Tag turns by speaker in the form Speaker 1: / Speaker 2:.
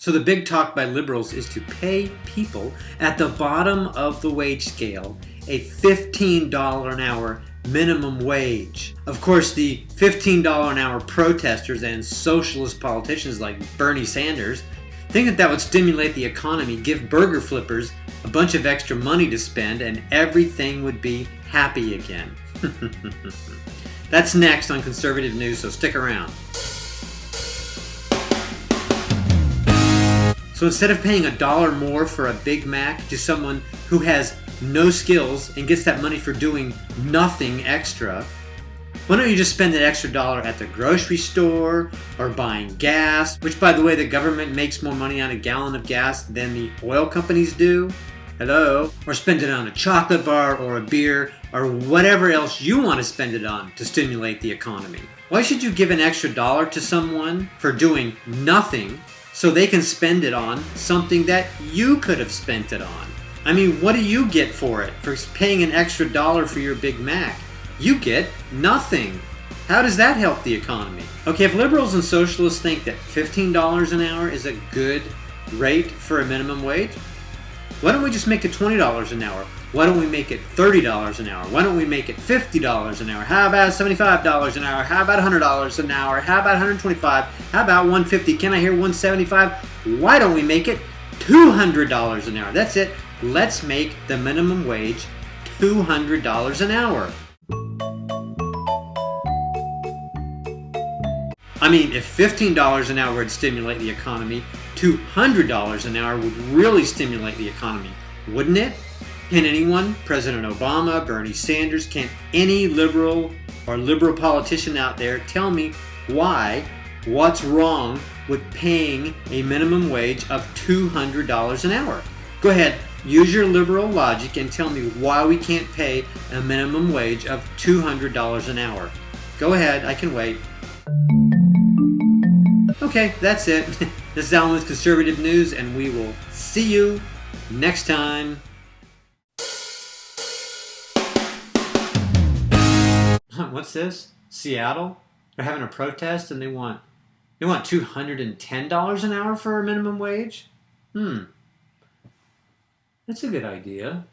Speaker 1: So the big talk by liberals is to pay people at the bottom of the wage scale a $15 an hour minimum wage. Of course, the $15 an hour protesters and socialist politicians like Bernie Sanders think that would stimulate the economy, give burger flippers a bunch of extra money to spend, and everything would be happy again. That's next on Conservative News, so stick around. So instead of paying $1 more for a Big Mac to someone who has no skills and gets that money for doing nothing extra, why don't you just spend that extra dollar at the grocery store or buying gas, which, by the way, the government makes more money on a gallon of gas than the oil companies do? Hello? Or spend it on a chocolate bar or a beer or whatever else you want to spend it on to stimulate the economy. Why should you give an extra dollar to someone for doing nothing so they can spend it on something that you could have spent it on? I mean, what do you get for it, for paying an extra dollar for your Big Mac? You get nothing. How does that help the economy? Okay, if liberals and socialists think that $15 an hour is a good rate for a minimum wage, why don't we just make it $20 an hour? Why don't we make it $30 an hour? Why don't we make it $50 an hour? How about $75 an hour? How about $100 an hour? How about $125? How about $150? Can I hear $175? Why don't we make it $200 an hour? That's it. Let's make the minimum wage $200 an hour. I mean, if $15 an hour would stimulate the economy, $200 an hour would really stimulate the economy, wouldn't it? Can anyone, President Obama, Bernie Sanders, can any liberal or liberal politician out there tell me what's wrong with paying a minimum wage of $200 an hour? Go ahead, use your liberal logic and tell me why we can't pay a minimum wage of $200 an hour. Go ahead, I can wait. Okay, that's it. This is Alan with Conservative News, and we will see you next time. What's this? Seattle? They're having a protest and they want $210 an hour for a minimum wage? That's a good idea.